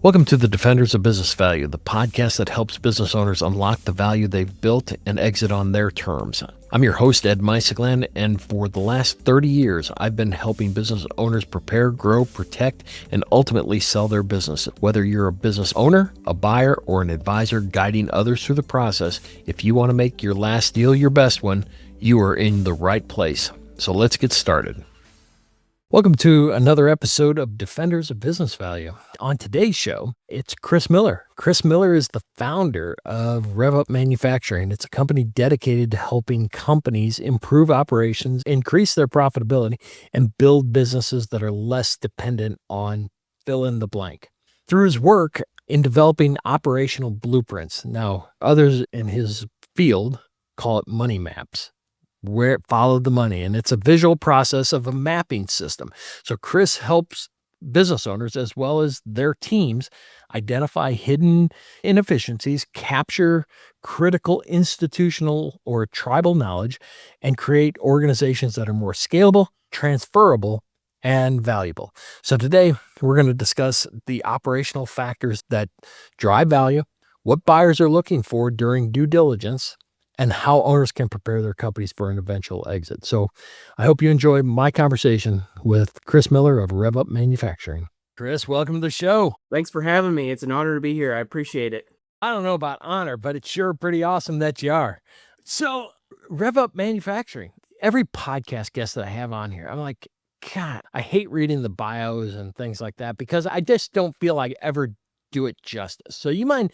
Welcome to the Defenders of Business Value, the podcast that helps business owners unlock the value they've built and exit on their terms. I'm your host, Ed Meisegland, and for the last 30 years, I've been helping business owners prepare, grow, protect, and ultimately sell their business. Whether you're a business owner, a buyer, or an advisor guiding others through the process, if you want to make your last deal your best one, you are in the right place. So let's get started. Welcome to another episode of Defenders of Business Value. On today's show, it's Chris Miller. Chris Miller is the founder of Rev Up Manufacturing. It's a company dedicated to helping companies improve operations, increase their profitability, and build businesses that are less dependent on fill in the blank. Through his work in developing operational blueprints, now others in his field call it money maps, where it followed the money. And it's a visual process of a mapping system. So Chris helps business owners as well as their teams identify hidden inefficiencies, capture critical institutional or tribal knowledge, and create organizations that are more scalable, transferable, and valuable. So today we're going to discuss the operational factors that drive value, what buyers are looking for during due diligence, and how owners can prepare their companies for an eventual exit. So I hope you enjoy my conversation with Chris Miller of Rev Up Manufacturing. Chris, welcome to the show. Thanks for having me. It's an honor to be here. I appreciate it. I don't know about honor, but it's sure pretty awesome that you are. So Rev Up Manufacturing, every podcast guest that I have on here, I'm like, God, I hate reading the bios and things like that because I just don't feel like I ever do it justice. So you mind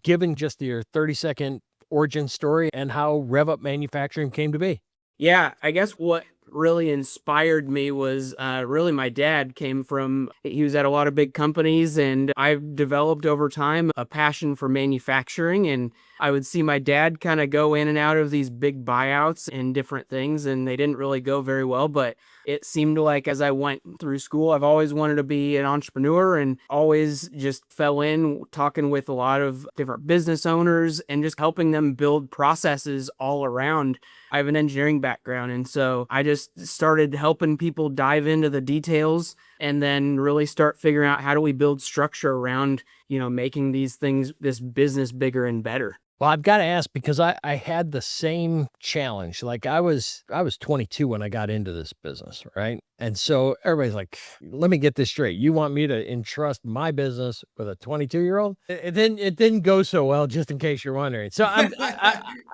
giving just your 30-second origin story and how Rev Up Manufacturing came to be? Yeah, I guess what really inspired me was really my dad he was at a lot of big companies, and I've developed over time a passion for manufacturing. And I would see my dad kind of go in and out of these big buyouts and different things, and they didn't really go very well. But it seemed like as I went through school, I've always wanted to be an entrepreneur and always just fell in talking with a lot of different business owners and just helping them build processes all around. I have an engineering background, and so I just started helping people dive into the details and then really start figuring out how do we build structure around, making this business bigger and better. Well, I've got to ask because I had the same challenge. Like I was 22 when I got into this business, right? And so everybody's like, let me get this straight. You want me to entrust my business with a 22-year-old? It didn't go so well, just in case you're wondering. So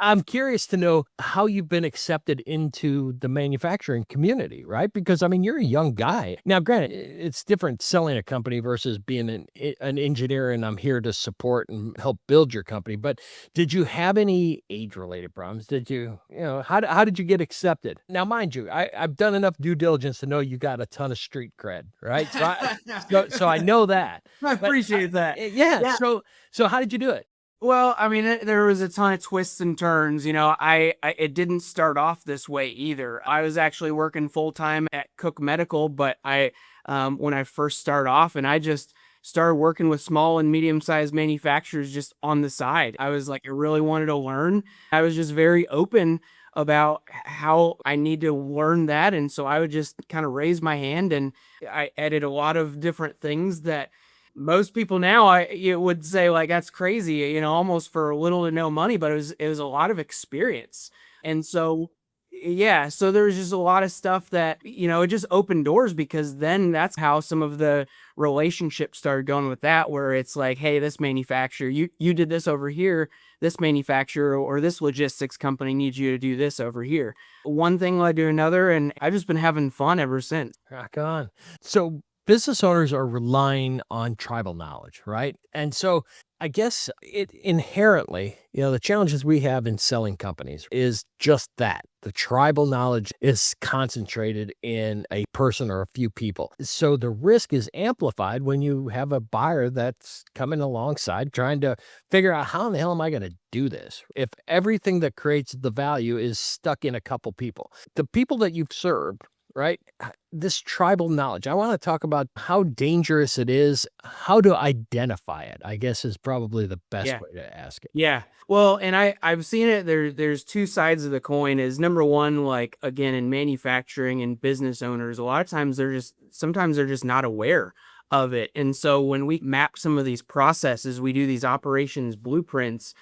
I'm curious to know how you've been accepted into the manufacturing community, right? Because I mean, you're a young guy. Now, granted, it's different selling a company versus being an engineer, and I'm here to support and help build your company. But did you have any age-related problems? Did you, how did you get accepted? Now, mind you, I've done enough due diligence to know you got a ton of street cred, right? So I know that. I appreciate that. Yeah. So how did you do it? Well, I mean, there was a ton of twists and turns. It didn't start off this way either. I was actually working full time at Cook Medical, but when I first started off, and I just started working with small and medium-sized manufacturers just on the side. I was like, I really wanted to learn. I was just very open about how I need to learn that. And so I would just kind of raise my hand, and I added a lot of different things that most people now you would say like, that's crazy, almost for little to no money, but it was a lot of experience. And so yeah, so there's just a lot of stuff that, it just opened doors, because then that's how some of the relationships started going with that, where it's like, hey, this manufacturer, you did this over here, this manufacturer or this logistics company needs you to do this over here. One thing led to another, and I've just been having fun ever since. Rock on. So business owners are relying on tribal knowledge, right? And so I guess it inherently, the challenges we have in selling companies is just that. The tribal knowledge is concentrated in a person or a few people. So the risk is amplified when you have a buyer that's coming alongside trying to figure out, how in the hell am I going to do this? If everything that creates the value is stuck in a couple people, the people that you've served, right? This tribal knowledge, I want to talk about how dangerous it is, how to identify it, I guess is probably the best way to ask it. Yeah. Well, and I've seen it. There's two sides of the coin. Is number one, like, again, in manufacturing and business owners, a lot of times sometimes they're just not aware of it. And so when we map some of these processes, we do these operations blueprints,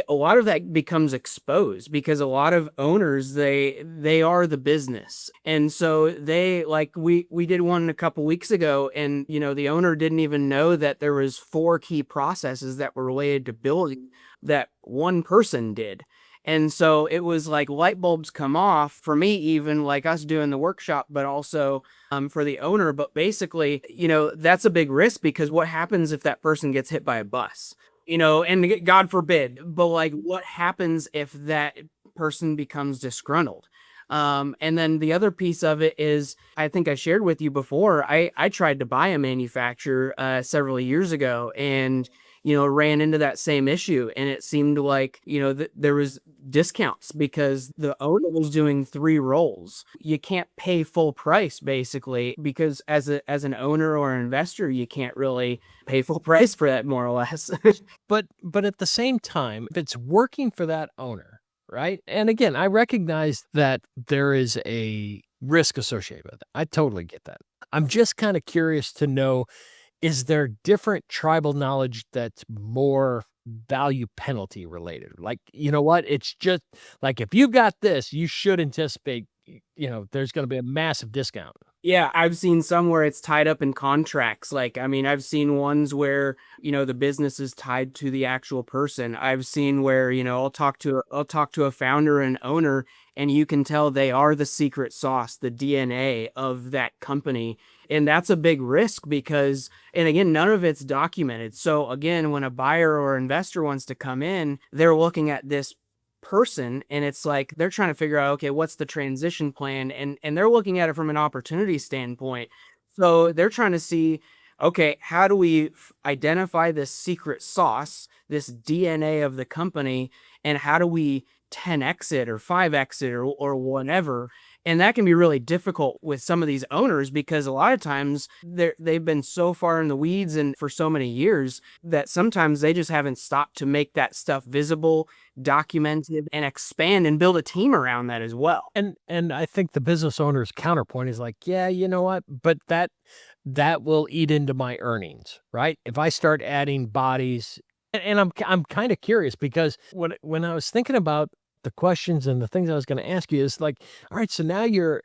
a lot of that becomes exposed because a lot of owners, they are the business. And so they, like, we did one a couple weeks ago, and the owner didn't even know that there was four key processes that were related to building that one person did. And so it was like light bulbs come off for me, even like us doing the workshop, but also for the owner. But basically, that's a big risk, because what happens if that person gets hit by a bus? And God forbid, but like, what happens if that person becomes disgruntled? And then the other piece of it is, I think I shared with you before, I tried to buy a manufacturer several years ago, and ran into that same issue. And it seemed like, there was discounts because the owner was doing three roles. You can't pay full price, basically, because as an owner or an investor, you can't really pay full price for that, more or less. But at the same time, if it's working for that owner, right? And again, I recognize that there is a risk associated with it. I totally get that. I'm just kind of curious to know, is there different tribal knowledge that's more value penalty related? Like, you know what? It's just like, if you've got this, you should anticipate, there's going to be a massive discount. Yeah, I've seen some where it's tied up in contracts. Like, I mean, I've seen ones where, the business is tied to the actual person. I've seen where, I'll talk to a founder and owner, and you can tell they are the secret sauce, the DNA of that company. And that's a big risk because, and again, none of it's documented. So again, when a buyer or investor wants to come in, they're looking at this person, and it's like they're trying to figure out, okay, what's the transition plan, and they're looking at it from an opportunity standpoint. So they're trying to see, okay, how do we identify this secret sauce, this DNA of the company, and how do we 10x it or 5x it, or whatever. And that can be really difficult with some of these owners, because a lot of times they've been so far in the weeds and for so many years that sometimes they just haven't stopped to make that stuff visible, documented, and expand and build a team around that as well. And I think the business owner's counterpoint is like, yeah, you know what? But that will eat into my earnings, right? If I start adding bodies, and I'm kind of curious, because when I was thinking about the questions and the things I was going to ask you, is like, all right, so now you're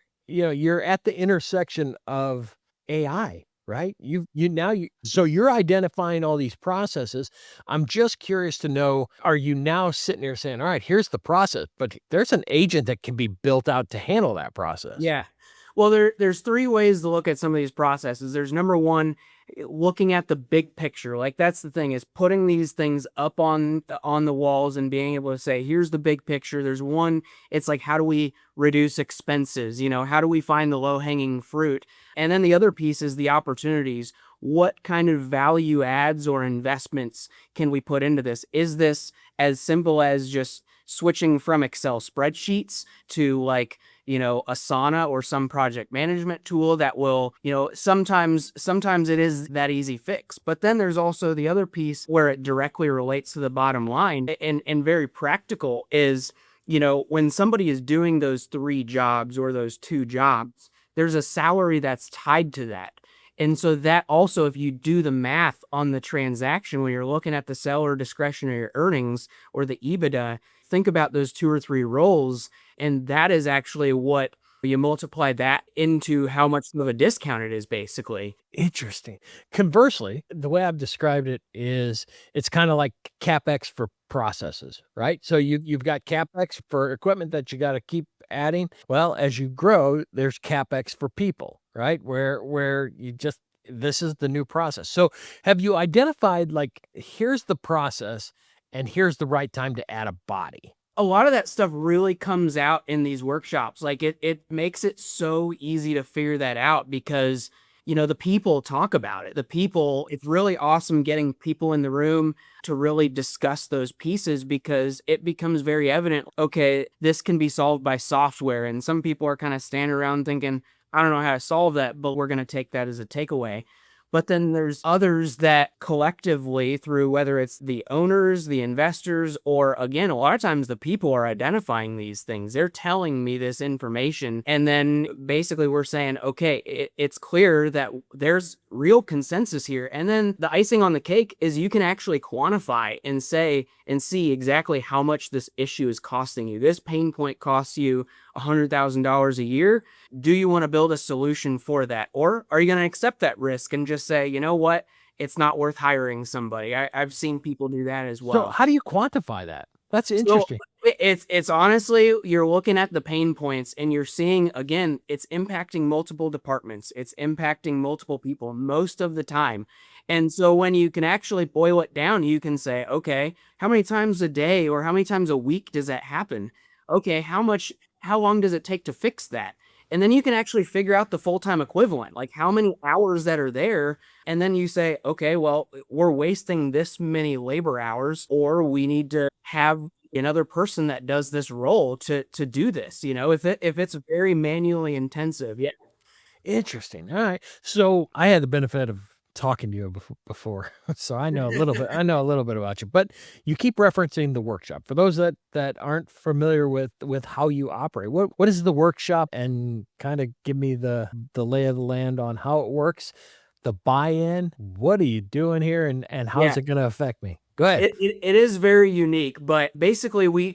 at the intersection of AI, right? So you're identifying all these processes. I'm just curious to know, are you now sitting there saying, all right, here's the process, but there's an agent that can be built out to handle that process? Yeah. Well, there's three ways to look at some of these processes. There's number one, looking at the big picture. Like, that's the thing, is putting these things up on the walls and being able to say, here's the big picture. There's one, it's like, how do we reduce expenses? How do we find the low-hanging fruit? And then the other piece is the opportunities. What kind of value adds or investments can we put into this? Is this as simple as just switching from Excel spreadsheets to, like, Asana or some project management tool that will, sometimes it is that easy fix. But then there's also the other piece where it directly relates to the bottom line, and very practical, is, when somebody is doing those three jobs or those two jobs, there's a salary that's tied to that. And so that also, if you do the math on the transaction, when you're looking at the seller discretionary earnings or the EBITDA, think about those two or three roles. And that is actually what you multiply that into how much of a discount it is, basically. Interesting. Conversely, the way I've described it is, it's kind of like CapEx for processes, right? So you've got CapEx for equipment that you got to keep adding. Well, as you grow, there's CapEx for people, right? Where this is the new process. So have you identified, like, here's the process and here's the right time to add a body? A lot of that stuff really comes out in these workshops. Like, it makes it so easy to figure that out because, the people talk about it. It's really awesome getting people in the room to really discuss those pieces, because it becomes very evident, okay, this can be solved by software. And some people are kind of standing around thinking, I don't know how to solve that, but we're going to take that as a takeaway. But then there's others that collectively, through whether it's the owners, the investors, or again, a lot of times the people are identifying these things. They're telling me this information. And then basically we're saying, okay, it's clear that there's real consensus here. And then the icing on the cake is you can actually quantify and say and see exactly how much this issue is costing you. This pain point costs you $100,000 a year. Do you want to build a solution for that? Or are you going to accept that risk and just say, you know what? It's not worth hiring somebody. I've seen people do that as So well. how do you quantify that? That's So interesting. it's honestly, you're looking at the pain points and you're seeing, again, it's impacting multiple departments. It's impacting multiple people most of the time. And so when you can actually boil it down, you can say, okay, how many times a day or how many times a week does that happen? Okay, how long does it take to fix that? And then you can actually figure out the full-time equivalent, like how many hours that are there. And then you say, okay, well, we're wasting this many labor hours, or we need to have another person that does this role to do this. If it's very manually intensive. Yeah. Interesting. All right. So I had the benefit of talking to you before, so I know a little bit. I know a little bit about you. But you keep referencing the workshop. For those that aren't familiar with how you operate, what is the workshop? And kind of give me the lay of the land on how it works, the buy-in. What are you doing here, and how's Yeah. it going to affect me? Go ahead. It is very unique, but basically we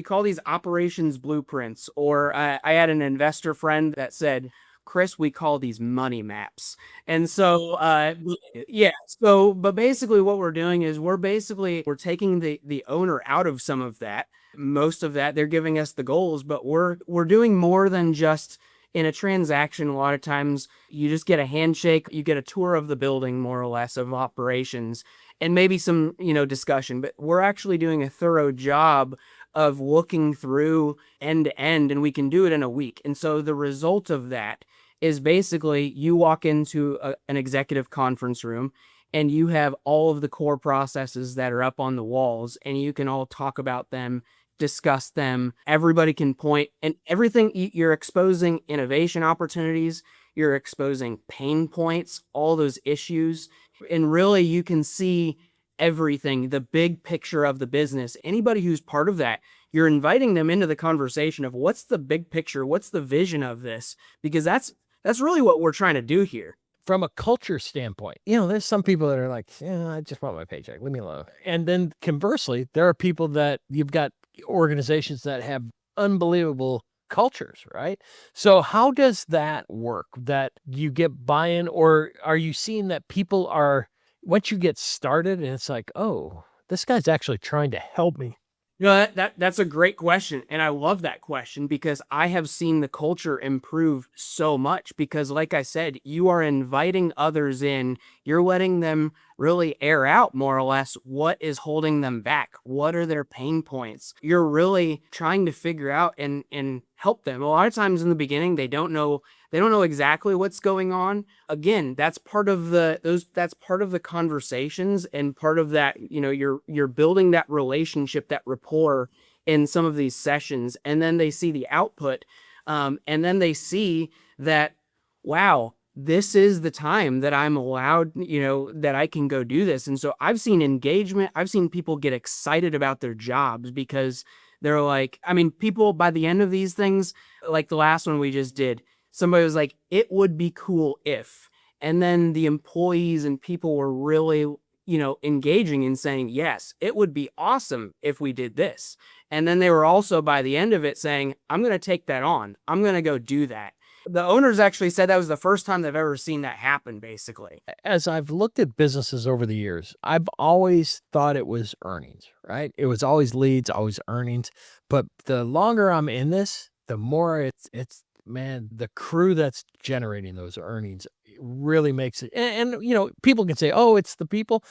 call these operations blueprints, or I had an investor friend that said, Chris, we call these money maps. And so, yeah, but basically what we're doing is we're taking the owner out of some of that, most of that. They're giving us the goals, but we're doing more than just in a transaction. A lot of times you just get a handshake, you get a tour of the building, more or less, of operations, and maybe some, discussion, but we're actually doing a thorough job of looking through end to end, and we can do it in a week. And so the result of that is basically you walk into an executive conference room and you have all of the core processes that are up on the walls, and you can all talk about them, discuss them. Everybody can point, and everything, you're exposing innovation opportunities, you're exposing pain points, all those issues. And really, you can see everything, the big picture of the business. Anybody who's part of that, you're inviting them into the conversation of what's the big picture, what's the vision of this, because that's really what we're trying to do here. From a culture standpoint, there's some people that are like, yeah, I just want my paycheck, leave me alone. And then conversely, there are people that you've got organizations that have unbelievable cultures, right? So how does that work? That you get buy-in, or are you seeing that people are, once you get started and it's like, oh, this guy's actually trying to help me? That's a great question, and I love that question because I have seen the culture improve so much because, like I said, you are inviting others in, you're letting them really air out more or less what is holding them back, what are their pain points. You're really trying to figure out and help them. A lot of times in the beginning, they don't know exactly what's going on. Again, that's part of that's part of the conversations, and part of that, you're building that relationship, that rapport in some of these sessions, and then they see the output, and then they see that, wow, this is the time that I'm allowed, that I can go do this. And so I've seen engagement, I've seen people get excited about their jobs because they're like, I mean, people by the end of these things, like the last one we just did, somebody was like, it would be cool if. And then the employees and people were really, engaging and saying, yes, it would be awesome if we did this. And then they were also by the end of it saying, I'm going to take that on. I'm going to go do that. The owners actually said that was the first time they've ever seen that happen, basically. As I've looked at businesses over the years, I've always thought it was earnings, right? It was always leads, always earnings. But the longer I'm in this, the more it's man, the crew that's generating those earnings really makes it. And people can say, "Oh, it's the people."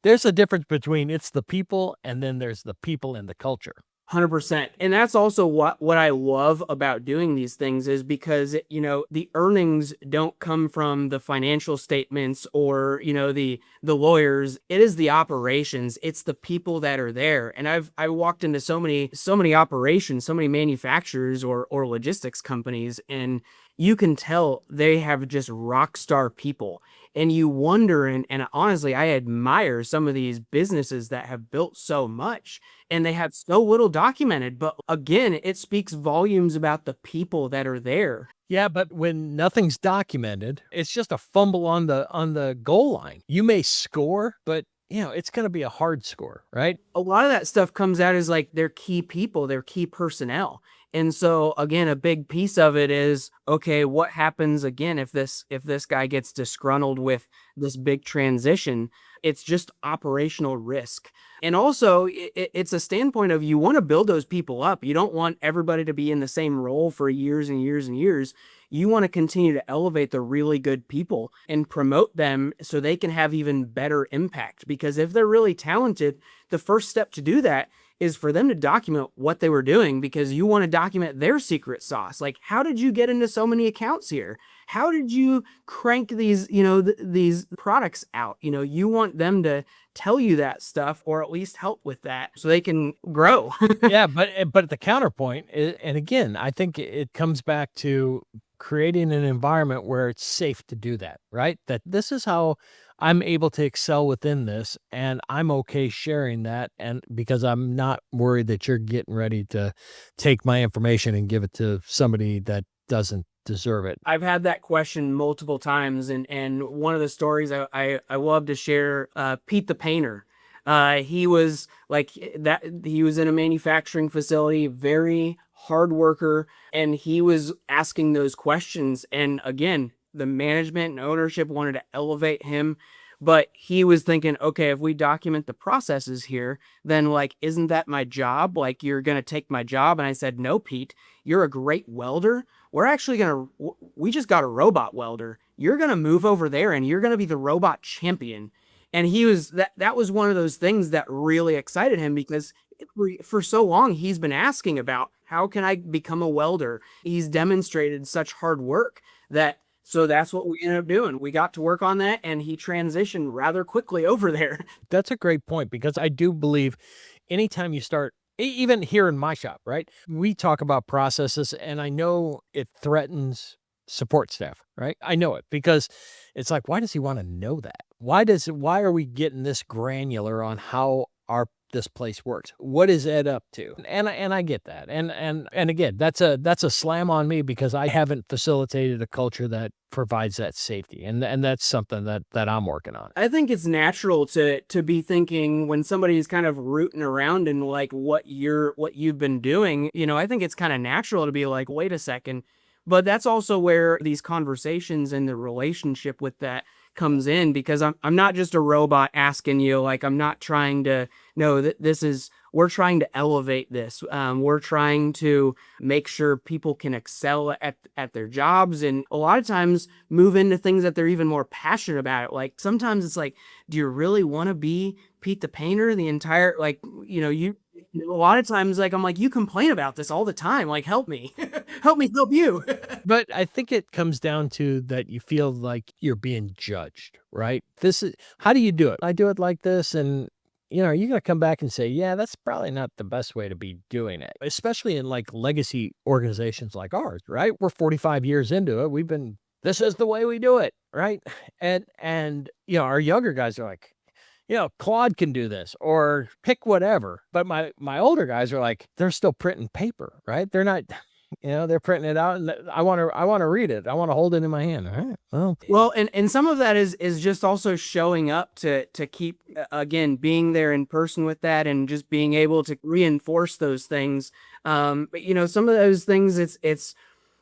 There's a difference between it's the people and then there's the people and the culture. 100%. And that's also what I love about doing these things is because, the earnings don't come from the financial statements or, the lawyers. It is the operations. It's the people that are there. And I walked into so many operations, so many manufacturers or logistics companies, and you can tell they have just rock star people. And you wonder, and honestly, I admire some of these businesses that have built so much and they have so little documented. But again, it speaks volumes about the people that are there. Yeah, but when nothing's documented, it's just a fumble on the goal line. You may score, but it's going to be a hard score, right? A lot of that stuff comes out as like their key people, their key personnel. And so again, a big piece of it is, okay, what happens again if this guy gets disgruntled with this big transition? It's just operational risk. And also it's a standpoint of you want to build those people up. You don't want everybody to be in the same role for years and years and years. You want to continue to elevate the really good people and promote them so they can have even better impact. Because if they're really talented, the first step to do that is for them to document what they were doing, because you want to document their secret sauce. Like, how did you get into so many accounts here? How did you crank these, these products out? You want them to tell you that stuff, or at least help with that so they can grow. Yeah, but the counterpoint, and again, I think it comes back to creating an environment where it's safe to do that, right? That this is how I'm able to excel within this, and I'm okay sharing that, and because I'm not worried that you're getting ready to take my information and give it to somebody that doesn't deserve it. I've had that question multiple times, and one of the stories I love to share, Pete the painter. He was like that. He was in a manufacturing facility, very hard worker, and he was asking those questions. And again, the management and ownership wanted to elevate him, but he was thinking, okay, if we document the processes here, then like, isn't that my job? Like, you're gonna take my job? And I said, no, Pete, you're a great welder. We just got a robot welder. You're going to move over there and you're going to be the robot champion. And that was one of those things that really excited him, because for so long he's been asking about, how can I become a welder? He's demonstrated such hard work so that's what we ended up doing. We got to work on that, and he transitioned rather quickly over there. That's a great point, because I do believe anytime you start, even here in my shop, right? We talk about processes, and I know it threatens support staff, right? I know it, because it's like, why does he want to know that? Why are we getting this granular on how this place works? What is Ed up to? And I get that. And again, that's a slam on me, because I haven't facilitated a culture that provides that safety. And that's something that I'm working on. I think it's natural to be thinking, when somebody's kind of rooting around in like what you've been doing, I think it's kind of natural to be like, wait a second. But that's also where these conversations and the relationship with that comes in, because I'm not just a robot asking you. Like, I'm not trying to know that we're trying to elevate this. We're trying to make sure people can excel at their jobs, and a lot of times move into things that they're even more passionate about. Like, sometimes it's like, do you really want to be Pete the painter the entire, like, a lot of times, like, I'm like, you complain about this all the time. Like, help me, help me help you. But I think it comes down to that you feel like you're being judged, right? How do you do it? I do it like this. And, you're going to come back and say, yeah, that's probably not the best way to be doing it, especially in like legacy organizations like ours, right? We're 45 years into it. This is the way we do it, right? And our younger guys are like, Claude can do this, or pick whatever. But my older guys are like, they're still printing paper, right? They're not, they're printing it out, and I want to read it. I want to hold it in my hand. All right. Well, and some of that is just also showing up to keep, again, being there in person with that, and just being able to reinforce those things. But some of those things, it's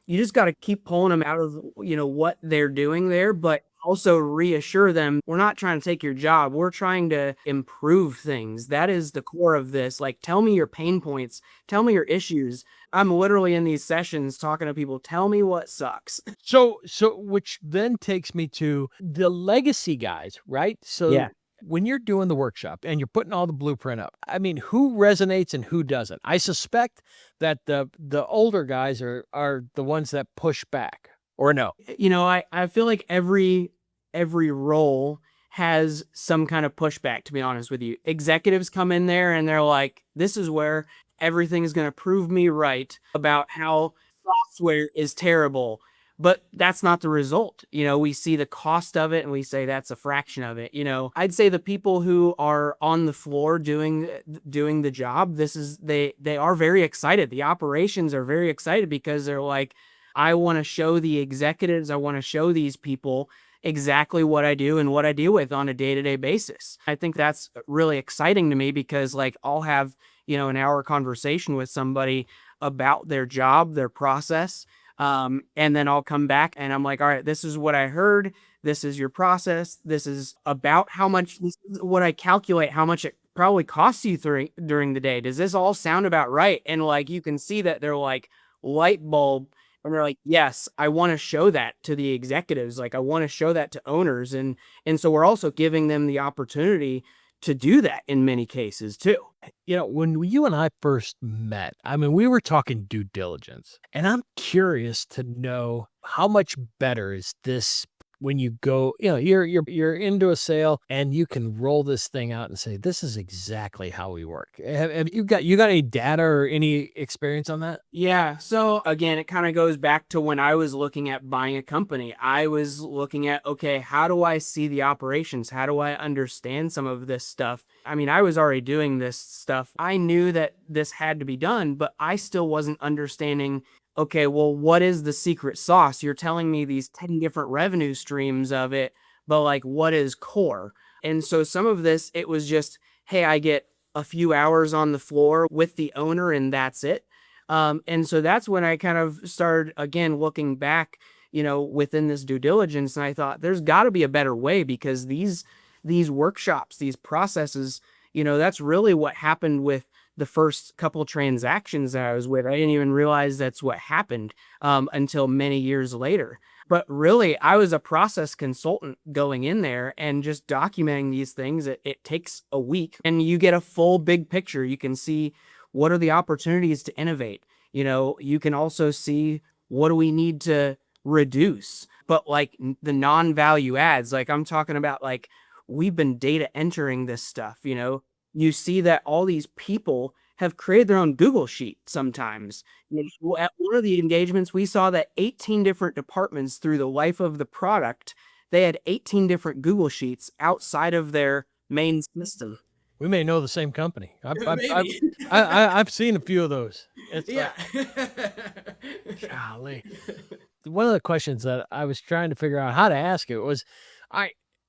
you just got to keep pulling them out of what they're doing there, but also reassure them, we're not trying to take your job. We're trying to improve things. That is the core of this. Like, tell me your pain points. Tell me your issues. I'm literally in these sessions talking to people. Tell me what sucks. So which then takes me to the legacy guys, right? So Yeah. when you're doing the workshop and you're putting all the blueprint up, I mean, who resonates and who doesn't? I suspect that the older guys are the ones that push back, or no? I feel like every role has some kind of pushback, to be honest with you. Executives come in there and they're like, this is where everything is going to prove me right about how software is terrible. but that's not the result. We see the cost of it and we say that's a fraction of it. I'd say the people who are on the floor doing the job, they are very excited. The operations are very excited because they're like, I want to show the executives, I want to show these people exactly what I do and what I deal with on a day-to-day basis. I think that's really exciting to me because like I'll have, an hour conversation with somebody about their job, their process. And then I'll come back and I'm like, all right, this is what I heard. This is your process. This is about this is what I calculate, how much it probably costs you during the day. Does this all sound about right? And like, you can see that they're like light bulb and they're like, yes, I want to show that to the executives. Like I want to show that to owners. And so we're also giving them the opportunity to do that in many cases too. When you and I first met, I mean, we were talking due diligence, and I'm curious to know how much better is this when you go, you're into a sale and you can roll this thing out and say, this is exactly how we work. Have you got any data or any experience on that? Yeah. So again, it kind of goes back to when I was looking at buying a company. I was looking at, okay, how do I see the operations? How do I understand some of this stuff? I mean, I was already doing this stuff. I knew that this had to be done, but I still wasn't understanding, okay, well, what is the secret sauce? You're telling me these 10 different revenue streams of it, but like, what is core? And so some of this, it was just, hey, I get a few hours on the floor with the owner and that's it. And so that's when I kind of started again looking back, within this due diligence, and I thought there's got to be a better way because these workshops, these processes, that's really what happened with the first couple transactions that I was with. I didn't even realize that's what happened until many years later. But really, I was a process consultant going in there and just documenting these things. It takes a week and you get a full big picture. You can see what are the opportunities to innovate. You can also see what do we need to reduce, but like the non-value adds, like I'm talking about, like we've been data entering this stuff, you see that all these people have created their own Google sheet sometimes. At one of the engagements, we saw that 18 different departments through the life of the product, they had 18 different Google sheets outside of their main system. We may know the same company. Maybe. I've seen a few of those. It's Yeah. golly. One of the questions that I was trying to figure out how to ask it was,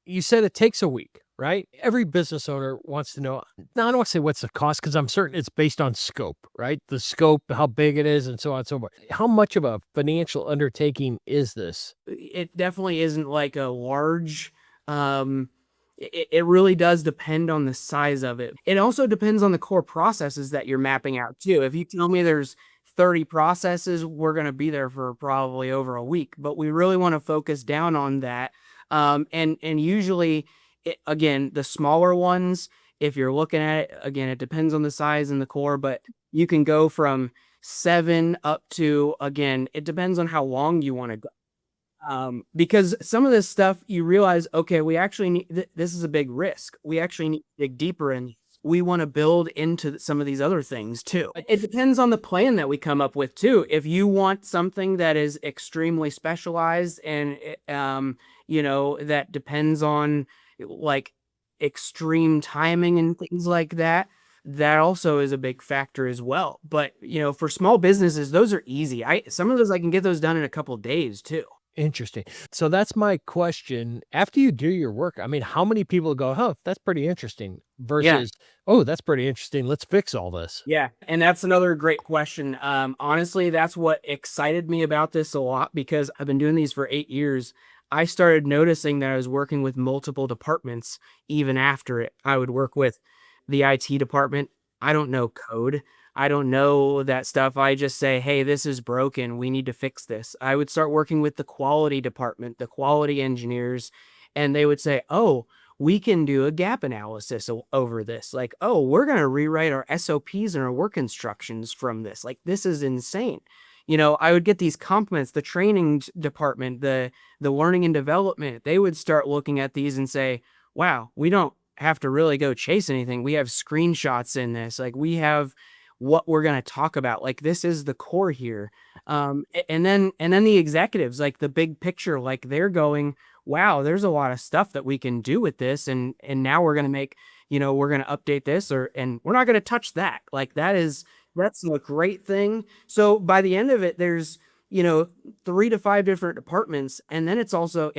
you said it takes a week, right? Every business owner wants to know. Now, I don't want to say what's the cost because I'm certain it's based on scope, right? The scope, how big it is, and so on and so forth. How much of a financial undertaking is this? It definitely isn't like a large, it really does depend on the size of it. It also depends on the core processes that you're mapping out too. If you tell me there's 30 processes, we're going to be there for probably over a week, but we really want to focus down on that. And usually, again, the smaller ones, if you're looking at it, again, it depends on the size and the core, but you can go from 7 up to, again, it depends on how long you want to go. Because some of this stuff you realize, okay, we actually need, this is a big risk. We actually need to dig deeper in. We want to build into some of these other things too. It depends on the plan that we come up with too. If you want something that is extremely specialized and, that depends on like extreme timing and things like that, that also is a big factor as well. But, for small businesses, those are easy. Some of those I can get those done in a couple of days too. Interesting. So that's my question. After you do your work, I mean, how many people go, oh, that's pretty interesting versus, oh, that's pretty interesting. Let's fix all this. Yeah. And that's another great question. Honestly, that's what excited me about this a lot because I've been doing these for 8 years. I started noticing that I was working with multiple departments even after it. I would work with the IT department. I don't know code. I don't know that stuff. I just say, hey, this is broken. We need to fix this. I would start working with the quality department, the quality engineers, and they would say, oh, we can do a gap analysis over this. Like, oh, we're going to rewrite our SOPs and our work instructions from this. Like, this is insane. I would get these compliments, the training department, the learning and development, they would start looking at these and say, wow, we don't have to really go chase anything. We have screenshots in this. Like we have what we're going to talk about. Like this is the core here. And then the executives, like the big picture, like they're going, wow, there's a lot of stuff that we can do with this. And now we're going to make, we're going to update this and we're not going to touch that. Like that's a great thing. So by the end of it, there's, 3 to 5 different departments. And then it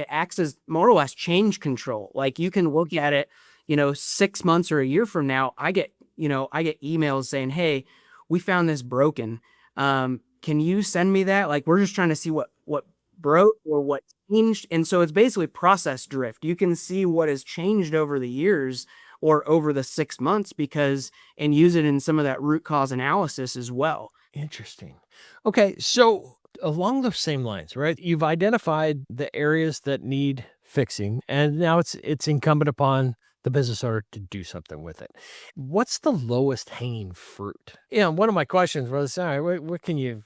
acts as more or less change control. Like you can look at it, 6 months or a year from now, I get emails saying, hey, we found this broken. Can you send me that? Like, we're just trying to see what broke or what changed. And so it's basically process drift. You can see what has changed over the years or over the 6 months and use it in some of that root cause analysis as well. Interesting. Okay, so along those same lines, right? You've identified the areas that need fixing, and now it's incumbent upon the business owner to do something with it. What's the lowest hanging fruit? One of my questions was, all right, what can you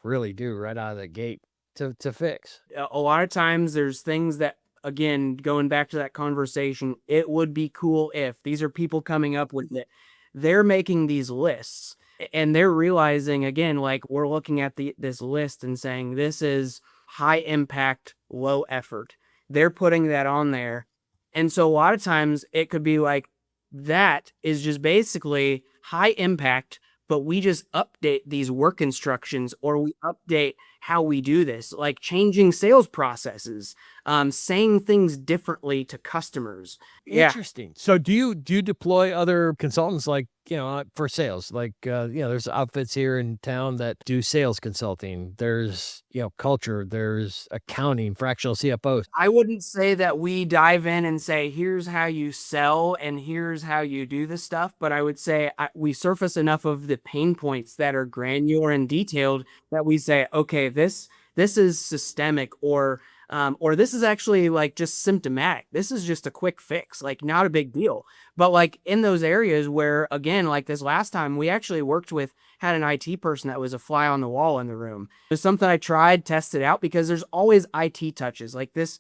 really do right out of the gate to fix? A lot of times there's things that, again, going back to that conversation, it would be cool if these are people coming up with it. They're making these lists and they're realizing, again, like we're looking at this list and saying this is high impact, low effort. They're putting that on there. And so a lot of times it could be like that is just basically high impact, but we just update these work instructions or we update how we do this, like changing sales processes, saying things differently to customers. Yeah. Interesting. So do you deploy other consultants like, for sales? Like, there's outfits here in town that do sales consulting. There's, culture, there's accounting, fractional CFOs. I wouldn't say that we dive in and say, here's how you sell and here's how you do this stuff. But I would say we surface enough of the pain points that are granular and detailed that we say, okay, this is systemic or this is actually like just symptomatic. This is just a quick fix, like not a big deal. But like in those areas where, again, like this last time, we actually had an IT person that was a fly on the wall in the room. It was something I tried, tested out because there's always IT touches. Like this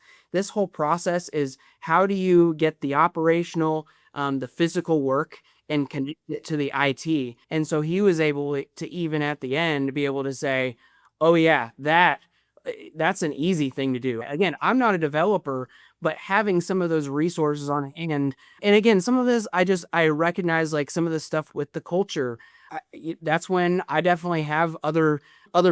whole process is how do you get the operational, the physical work and connect it to the IT. And so he was able to even at the end be able to say, oh yeah, that's an easy thing to do. Again, I'm not a developer, but having some of those resources on hand, and again, some of this, I recognize like some of the stuff with the culture. That's when I definitely have other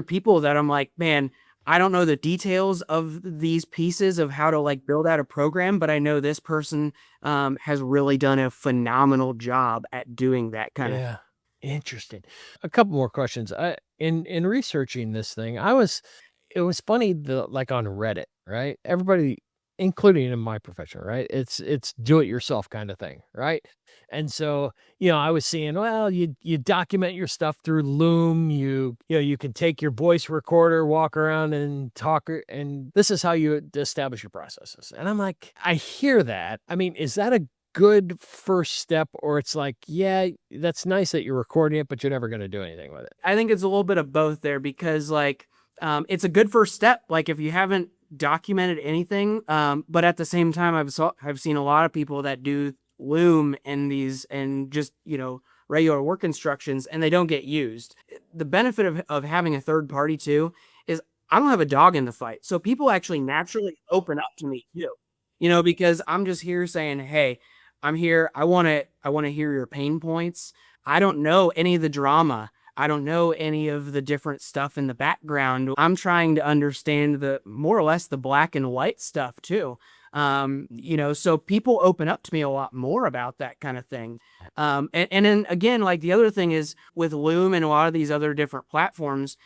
people that I'm like, man, I don't know the details of these pieces of how to like build out a program, but I know this person has really done a phenomenal job at doing that kind of. Yeah. Interesting. A couple more questions. In researching this thing, it was funny like on Reddit, right? Everybody, including in my profession, right? It's do it yourself kind of thing, right? And so, I was seeing, well, you document your stuff through Loom, you can take your voice recorder, walk around and talk, and this is how you establish your processes. And I'm like, I hear that. I mean, is that a good first step, or it's like, yeah, that's nice that you're recording it, but you're never going to do anything with it? I think it's a little bit of both there because like it's a good first step. Like if you haven't documented anything, but at the same time, I've seen a lot of people that do Loom and just regular work instructions and they don't get used. The benefit of having a third party too is I don't have a dog in the fight, so people actually naturally open up to me too. Because I'm just here saying, hey, I'm here. I want to hear your pain points. I don't know any of the drama. I don't know any of the different stuff in the background. I'm trying to understand the more or less the black and white stuff too. So people open up to me a lot more about that kind of thing. And then again, like the other thing is with Loom and a lot of these other different platforms,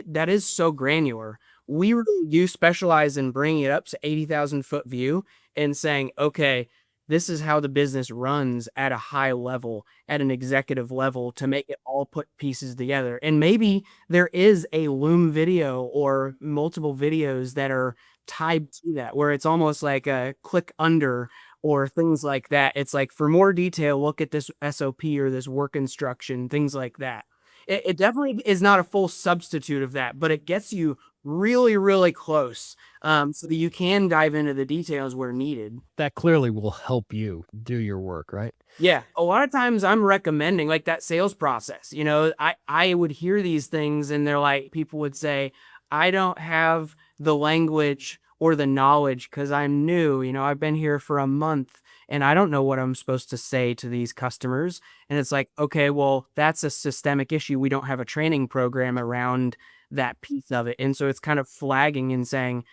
that is so granular. We really do specialize in bringing it up to 80,000 foot view and saying, okay, this is how the business runs at a high level, at an executive level to make it all put pieces together. And maybe there is a Loom video or multiple videos that are tied to that, where it's almost like a click under or things like that. It's like for more detail, look at this SOP or this work instruction, things like that. It definitely is not a full substitute of that, but it gets you really, really close, so that you can dive into the details where needed. That clearly will help you do your work, right? Yeah, a lot of times I'm recommending like that sales process. I would hear these things and they're like, people would say, I don't have the language or the knowledge because I'm new. I've been here for a month and I don't know what I'm supposed to say to these customers. And it's like, okay, well, that's a systemic issue. We don't have a training program around that piece of it. And so it's kind of flagging and saying,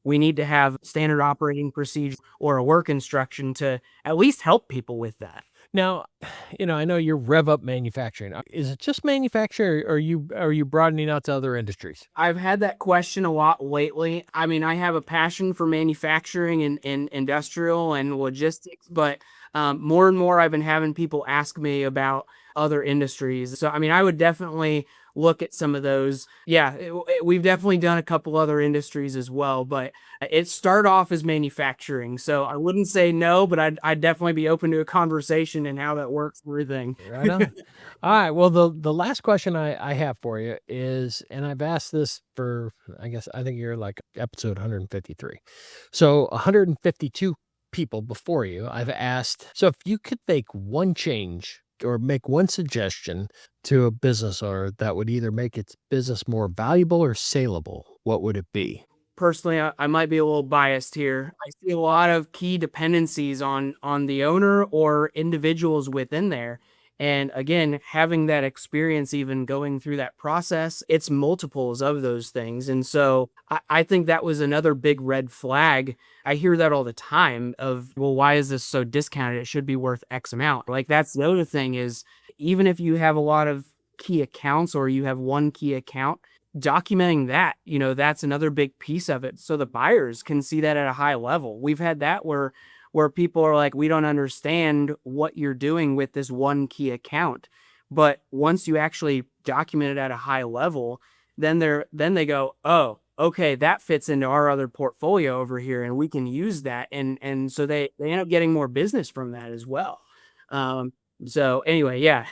we need to have standard operating procedure or a work instruction to at least help people with that. Now, I know you're Rev Up Manufacturing. Is it just manufacturing, or are you broadening out to other industries? I've had that question a lot lately. I mean, I have a passion for manufacturing and industrial and logistics, but more and more I've been having people ask me about other industries. So, I mean, I would definitely look at some of those. Yeah, we've definitely done a couple other industries as well, but it started off as manufacturing. So I wouldn't say no, but I'd definitely be open to a conversation and how that works and everything. Right on. All right. Well, the last question I have for you is, and I've asked this for, I think you're like episode 153. So 152 people before you, I've asked, so if you could make one change or make one suggestion to a business owner that would either make its business more valuable or saleable, what would it be? Personally, I might be a little biased here. I see a lot of key dependencies on the owner or individuals within there. And again, having that experience, even going through that process, it's multiples of those things. And so I think that was another big red flag. I hear that all the time of, well, why is this so discounted? It should be worth X amount. Like that's the other thing is, even if you have a lot of key accounts or you have one key account, documenting that, that's another big piece of it. So the buyers can see that at a high level. We've had that where people are like, we don't understand what you're doing with this one key account. But once you actually document it at a high level, then they go, oh, okay, that fits into our other portfolio over here and we can use that. And so they end up getting more business from that as well. So anyway, yeah.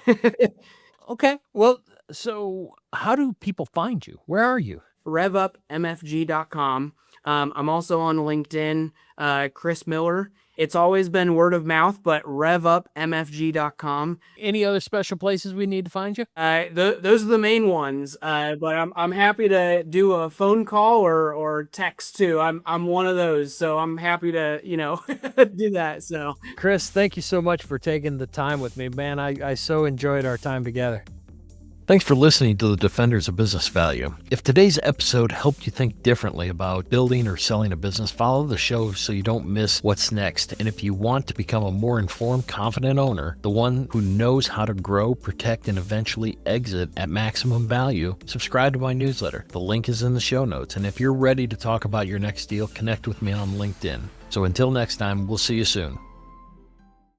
Okay. Well, so how do people find you? Where are you? RevUpMFG.com. I'm also on LinkedIn, Chris Miller. It's always been word of mouth, but RevUpMFG.com. Any other special places we need to find you? Those are the main ones. But I'm happy to do a phone call or text too. I'm one of those, so I'm happy to do that. So Chris, thank you so much for taking the time with me, man. I so enjoyed our time together. Thanks for listening to the Defenders of Business Value. If today's episode helped you think differently about building or selling a business, follow the show so you don't miss what's next. And if you want to become a more informed, confident owner, the one who knows how to grow, protect, and eventually exit at maximum value, subscribe to my newsletter. The link is in the show notes. And if you're ready to talk about your next deal, connect with me on LinkedIn. So until next time, we'll see you soon.